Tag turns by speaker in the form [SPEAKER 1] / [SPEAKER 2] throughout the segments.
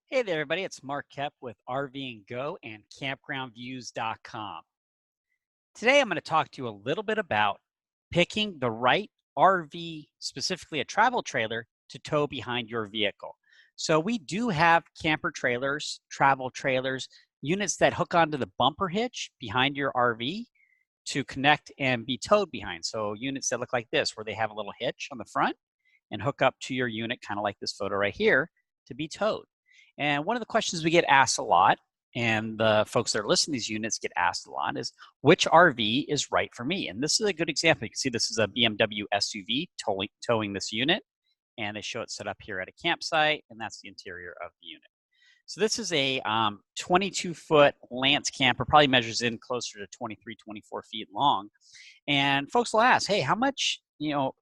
[SPEAKER 1] Hey there, everybody. It's Mark Kep with RVnGO and CampgroundViews.com. Today, I'm going to talk to you a little bit about picking the right RV, specifically a travel trailer, to tow behind your vehicle. So, we do have camper trailers, travel trailers, units that hook onto the bumper hitch behind your RV to connect and be towed behind. So, units that look like this, where they have a little hitch on the front and hook up to your unit, kind of like this photo right here, to be towed. And one of the questions we get asked a lot, and the folks that are listing these units get asked a lot, is which RV is right for me? And this is a good example. You can see this is a BMW SUV towing this unit, and they show it set up here at a campsite, and that's the interior of the unit. So this is a 22-foot Lance camper, probably measures in closer to 23, 24 feet long. And folks will ask, hey, how much can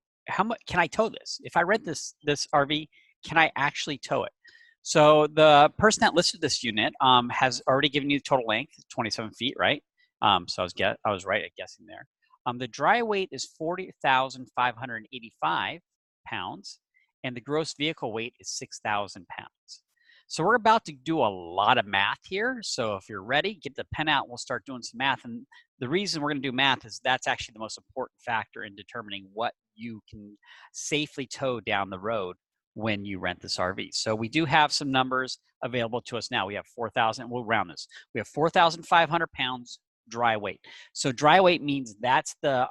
[SPEAKER 1] I tow this? If I rent this RV, can I actually tow it? So the person that listed this unit has already given you the total length, 27 feet, right? So I was right at guessing there. The dry weight is 40,585 pounds, and the gross vehicle weight is 6,000 pounds. So we're about to do a lot of math here. So if you're ready, get the pen out. We'll start doing some math. And the reason we're going to do math is that's actually the most important factor in determining what you can safely tow down the road when you rent this RV. So we do have some numbers available to us now. We have 4,000, we'll round this. We have 4,500 pounds dry weight. So dry weight means that's the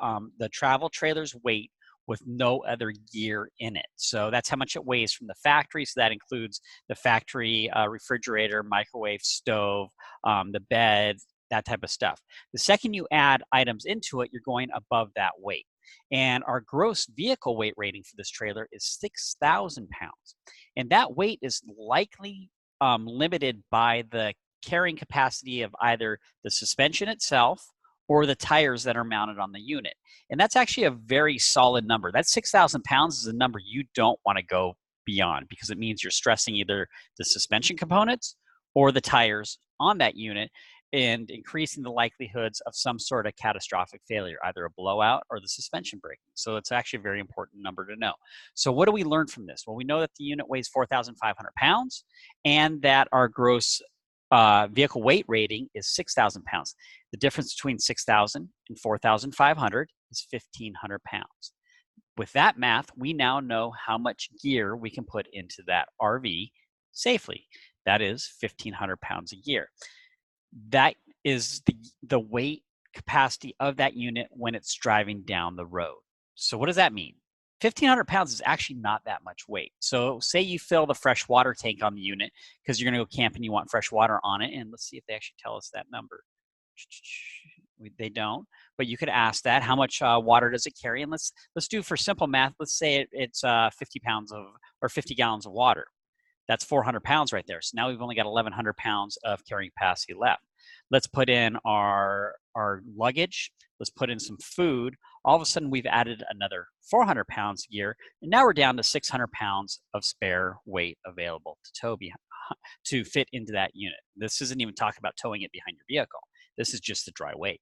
[SPEAKER 1] travel trailer's weight with no other gear in it. So that's how much it weighs from the factory. So that includes the factory refrigerator, microwave, stove, the bed, that type of stuff. The second you add items into it, you're going above that weight. And our gross vehicle weight rating for this trailer is 6,000 pounds. And that weight is likely limited by the carrying capacity of either the suspension itself or the tires that are mounted on the unit. And that's actually a very solid number. That 6,000 pounds is a number you don't want to go beyond, because it means you're stressing either the suspension components or the tires on that unit and increasing the likelihoods of some sort of catastrophic failure, either a blowout or the suspension breaking. So it's actually a very important number to know. So what do we learn from this? Well, we know that the unit weighs 4,500 pounds and that our gross vehicle weight rating is 6,000 pounds. The difference between 6,000 and 4,500 is 1,500 pounds. With that math, we now know how much gear we can put into that RV safely. That is 1,500 pounds of gear. That is the weight capacity of that unit when it's driving down the road. So what does that mean? 1,500 pounds is actually not that much weight. So say you fill the fresh water tank on the unit because you're going to go camp and you want fresh water on it. And let's see if they actually tell us that number. They don't, but you could ask that. How much water does it carry? And let's do for simple math. Let's say it's 50 pounds of or 50 gallons of water. That's 400 pounds right there. So now we've only got 1,100 pounds of carrying capacity left. Let's put in our luggage. Let's put in some food. All of a sudden, we've added another 400 pounds gear, and now we're down to 600 pounds of spare weight available to tow to fit into that unit. This isn't even talking about towing it behind your vehicle. This is just the dry weight.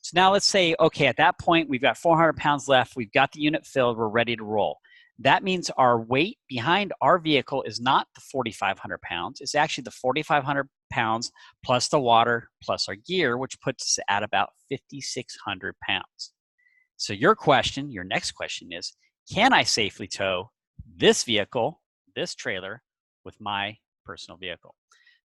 [SPEAKER 1] So now let's say, okay, at that point, we've got 400 pounds left. We've got the unit filled. We're ready to roll. That means our weight behind our vehicle is not the 4,500 pounds. It's actually the 4,500 pounds plus the water plus our gear, which puts us at about 5,600 pounds. So your next question is, can I safely tow this vehicle, this trailer, with my personal vehicle?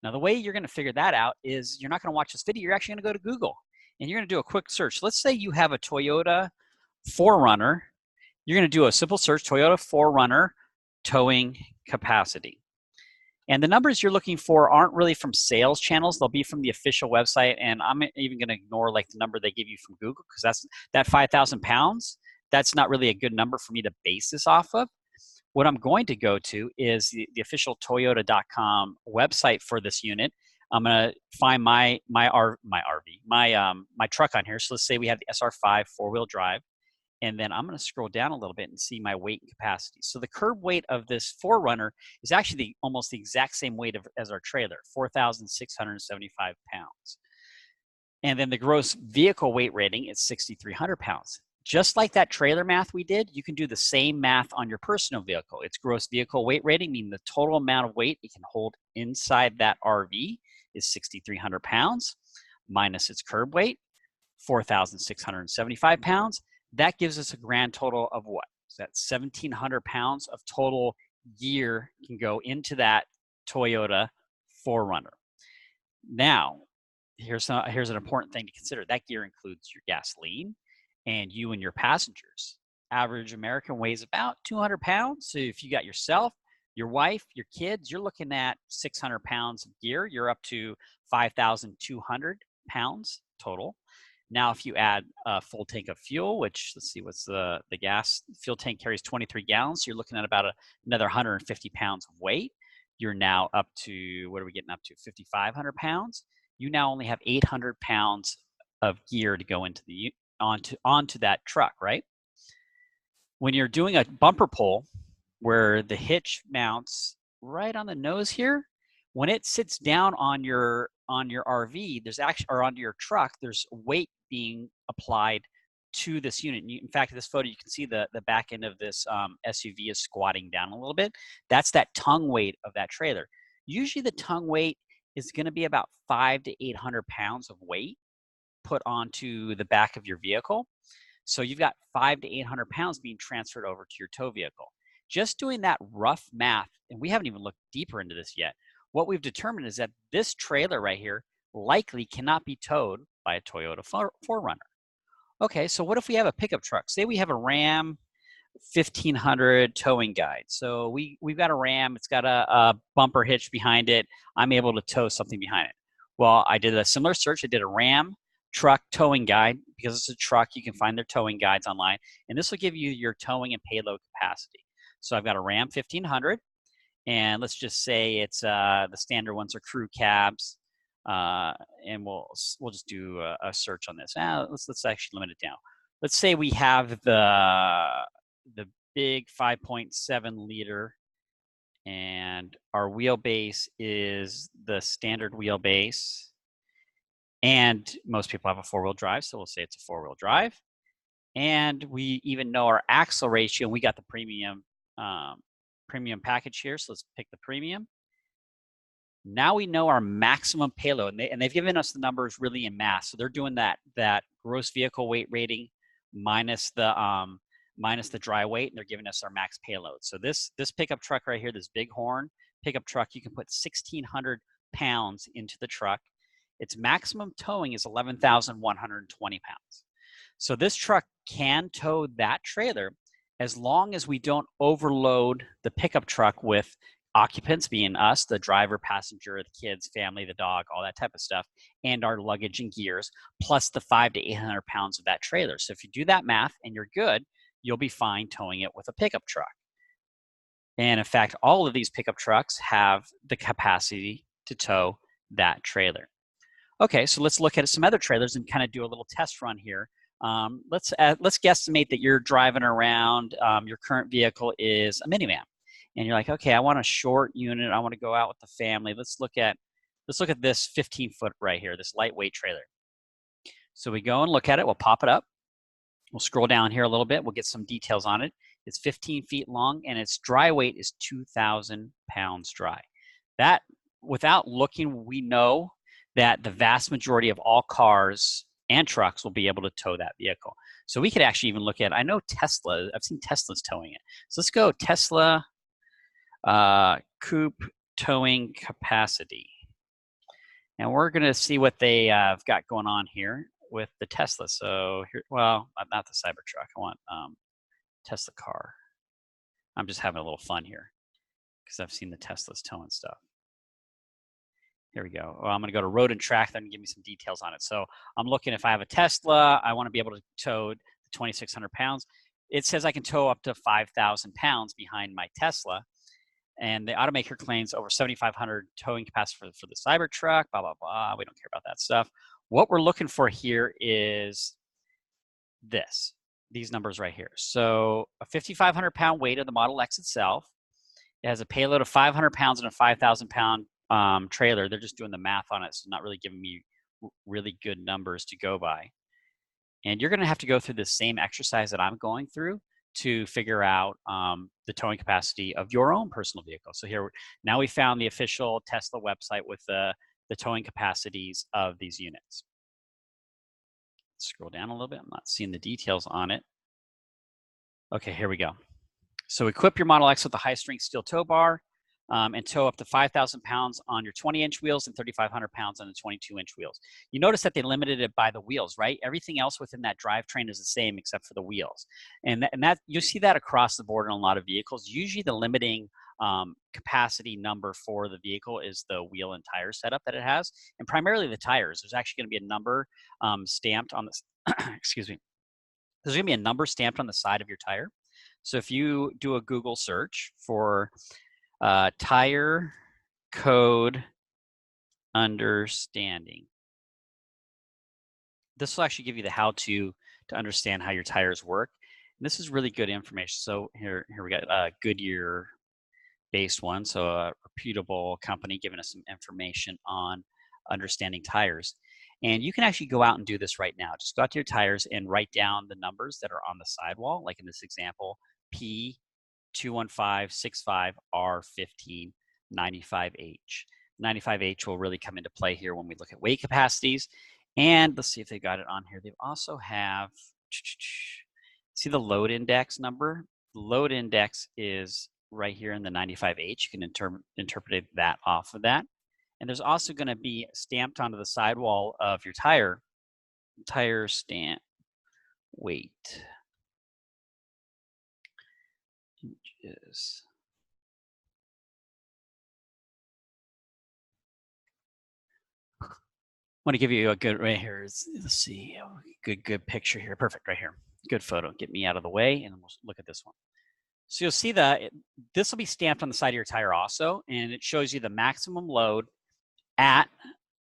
[SPEAKER 1] Now, the way you're going to figure that out is you're not going to watch this video. You're actually going to go to Google, and you're going to do a quick search. Let's say you have a Toyota 4Runner. You're going to do a simple search, Toyota 4Runner towing capacity. And the numbers you're looking for aren't really from sales channels. They'll be from the official website. And I'm even going to ignore like the number they give you from Google, because that 5,000 pounds, that's not really a good number for me to base this off of. What I'm going to go to is the official Toyota.com website for this unit. I'm going to find my truck on here. So let's say we have the SR5 four-wheel drive. And then I'm going to scroll down a little bit and see my weight and capacity. So the curb weight of this 4Runner is actually almost the exact same weight as our trailer, 4,675 pounds. And then the gross vehicle weight rating is 6,300 pounds. Just like that trailer math we did, you can do the same math on your personal vehicle. Its gross vehicle weight rating, meaning the total amount of weight it can hold inside that RV, is 6,300 pounds minus its curb weight, 4,675 pounds. That gives us a grand total of what? So that's 1,700 pounds of total gear can go into that Toyota 4Runner. Now, here's an important thing to consider. That gear includes your gasoline and you and your passengers. Average American weighs about 200 pounds. So if you got yourself, your wife, your kids, you're looking at 600 pounds of gear. You're up to 5,200 pounds total. Now, if you add a full tank of fuel, which let's see, what's the gas fuel tank carries 23 gallons. So you're looking at about another 150 pounds of weight. You're now up to, what are we getting up to? 5,500 pounds. You now only have 800 pounds of gear to go into the onto that truck, right? When you're doing a bumper pull where the hitch mounts right on the nose here, when it sits down on your RV, there's actually, or onto your truck, there's weight being applied to this unit. In fact, in this photo, you can see the back end of this SUV is squatting down a little bit. That's that tongue weight of that trailer. Usually the tongue weight is going to be about 500 to 800 pounds of weight put onto the back of your vehicle. So you've got 500 to 800 pounds being transferred over to your tow vehicle. Just doing that rough math, and we haven't even looked deeper into this yet, what we've determined is that this trailer right here likely cannot be towed by a Toyota 4Runner. Okay, so what if we have a pickup truck? Say we have a Ram 1500 towing guide. So we've got a Ram, it's got a bumper hitch behind it. I'm able to tow something behind it. Well, I did a similar search. I did a Ram truck towing guide. Because it's a truck, you can find their towing guides online, and this will give you your towing and payload capacity. So I've got a Ram 1500, and let's just say it's the standard ones are crew cabs, and we'll just do a search on this. Let's actually limit it down. Let's say we have the big 5.7 liter, and our wheelbase is the standard wheelbase. And most people have a 4-wheel drive, so we'll say it's a 4-wheel drive. And we even know our axle ratio. We got the premium package here, so let's pick the premium. Now we know our maximum payload, and they've given us the numbers really in mass. So they're doing that gross vehicle weight rating minus the dry weight, and they're giving us our max payload. So this pickup truck right here, this Bighorn pickup truck, you can put 1,600 pounds into the truck. Its maximum towing is 11,120 pounds. So this truck can tow that trailer as long as we don't overload the pickup truck with occupants, being us, the driver, passenger, the kids, family, the dog, all that type of stuff, and our luggage and gears, plus the 500 to 800 pounds of that trailer. So if you do that math and you're good, you'll be fine towing it with a pickup truck. And in fact, all of these pickup trucks have the capacity to tow that trailer. Okay, so let's look at some other trailers and kind of do a little test run here. Let's guesstimate that you're driving around. Your current vehicle is a minivan, and you're like, okay, I want a short unit. I want to go out with the family. Let's look at this 15-foot right here, this lightweight trailer. So we go and look at it. We'll pop it up. We'll scroll down here a little bit. We'll get some details on it. It's 15 feet long, and its dry weight is 2,000 pounds dry. That, without looking, we know that the vast majority of all cars and trucks will be able to tow that vehicle. So we could actually even look at, I know Tesla, I've seen Teslas towing it. So let's go Tesla coupe towing capacity. And we're gonna see what they have got going on here with the Tesla. So here, well, not the Cybertruck, I want Tesla car. I'm just having a little fun here because I've seen the Teslas towing stuff. Here we go. Well, I'm going to go to Road and Track. Then give me some details on it. So I'm looking, if I have a Tesla, I want to be able to tow 2,600 pounds. It says I can tow up to 5,000 pounds behind my Tesla. And the automaker claims over 7,500 towing capacity for the Cybertruck, blah, blah, blah. We don't care about that stuff. What we're looking for here is these numbers right here. So a 5,500 pound weight of the Model X itself. It has a payload of 500 pounds and a 5,000 pound trailer. They're just doing the math on it, so not really giving me really good numbers to go by. And you're going to have to go through the same exercise that I'm going through to figure out the towing capacity of your own personal vehicle. So here, now we found the official Tesla website with the towing capacities of these units. Scroll down a little bit. I'm not seeing the details on it. Okay, here we go. So equip your Model X with a high-strength steel tow bar and tow up to 5,000 pounds on your 20-inch wheels and 3,500 pounds on the 22-inch wheels. You notice that they limited it by the wheels, right? Everything else within that drivetrain is the same except for the wheels. And that you see that across the board in a lot of vehicles. Usually the limiting capacity number for the vehicle is the wheel and tire setup that it has, and primarily the tires. There's actually going to be a number stamped on this, excuse me. There's going to be a number stamped on the side of your tire. So if you do a Google search for tire code understanding, this will actually give you the how-to to understand how your tires work. And this is really good information. So here we got a Goodyear-based one, so a reputable company giving us some information on understanding tires. And you can actually go out and do this right now. Just go out to your tires and write down the numbers that are on the sidewall, like in this example, P21565R1595H. 95H will really come into play here when we look at weight capacities. And let's see if they got it on here. They also have, see the load index number? The load index is right here in the 95H. You can interpret that off of that. And there's also going to be stamped onto the sidewall of your tire stamp weight. Inches. I want to give you a good, right here. Let's see, good picture here. Perfect, right here. Good photo. Get me out of the way, and we'll look at this one. So you'll see that this will be stamped on the side of your tire also, and it shows you the maximum load at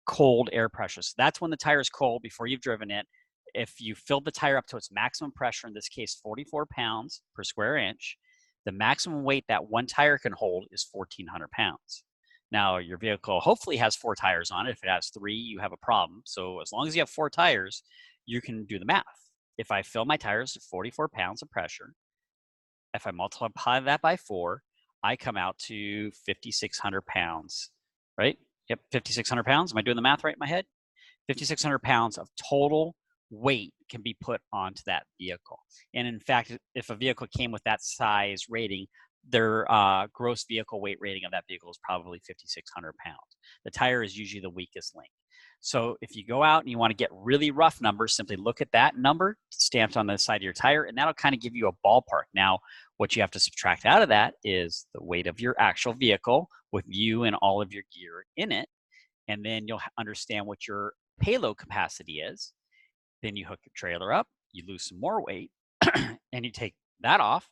[SPEAKER 1] cold air pressure. So that's when the tire is cold before you've driven it. If you filled the tire up to its maximum pressure, in this case 44 pounds per square inch, the maximum weight that one tire can hold is 1,400 pounds. Now your vehicle hopefully has 4 tires on it. If it has 3, you have a problem. So as long as you have 4 tires, you can do the math. If I fill my tires to 44 pounds of pressure, if I multiply that by 4, I come out to 5,600 pounds, right? Yep, 5,600 pounds. Am I doing the math right in my head? 5,600 pounds of total weight can be put onto that vehicle. And in fact, if a vehicle came with that size rating, their gross vehicle weight rating of that vehicle is probably 5,600 pounds. The tire is usually the weakest link. So if you go out and you want to get really rough numbers, simply look at that number stamped on the side of your tire, and that'll kind of give you a ballpark. Now, what you have to subtract out of that is the weight of your actual vehicle with you and all of your gear in it, and then you'll understand what your payload capacity is. Then you hook your trailer up, you lose some more weight, and you take that off.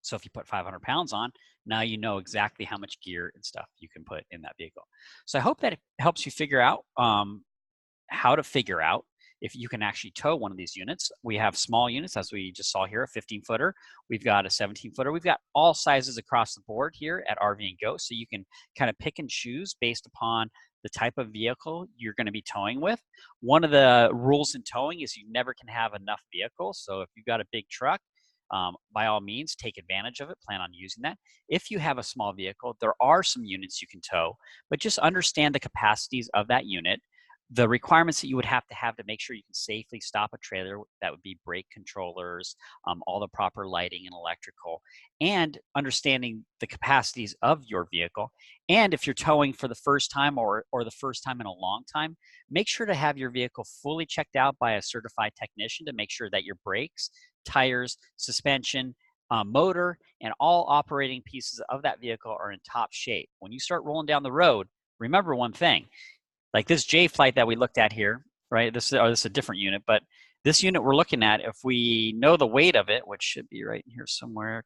[SPEAKER 1] So if you put 500 pounds on, now you know exactly how much gear and stuff you can put in that vehicle. So I hope that it helps you figure out how to figure out if you can actually tow one of these units. We have small units, as we just saw here, a 15-footer. We've got a 17-footer. We've got all sizes across the board here at RVnGO, so you can kind of pick and choose based upon the type of vehicle you're going to be towing with. One of the rules in towing is you never can have enough vehicles. So if you've got a big truck, by all means, take advantage of it, plan on using that. If you have a small vehicle, there are some units you can tow, but just understand the capacities of that unit, the requirements that you would have to make sure you can safely stop a trailer. That would be brake controllers, all the proper lighting and electrical, and understanding the capacities of your vehicle. And if you're towing for the first time or the first time in a long time, make sure to have your vehicle fully checked out by a certified technician to make sure that your brakes, tires, suspension, motor, and all operating pieces of that vehicle are in top shape. When you start rolling down the road, remember one thing. Like this J flight that we looked at here, right? This is a different unit, but this unit we're looking at, if we know the weight of it, which should be right in here somewhere.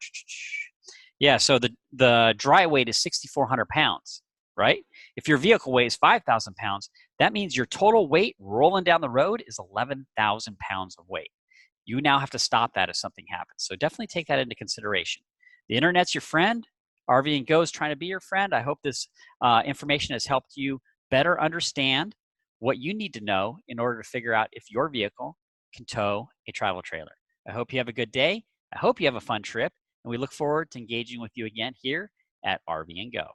[SPEAKER 1] Yeah, so the dry weight is 6,400 pounds, right? If your vehicle weighs 5,000 pounds, that means your total weight rolling down the road is 11,000 pounds of weight. You now have to stop that if something happens. So definitely take that into consideration. The internet's your friend. RVnGO is trying to be your friend. I hope this information has helped you better understand what you need to know in order to figure out if your vehicle can tow a travel trailer. I hope you have a good day. I hope you have a fun trip, and we look forward to engaging with you again here at RVnGO.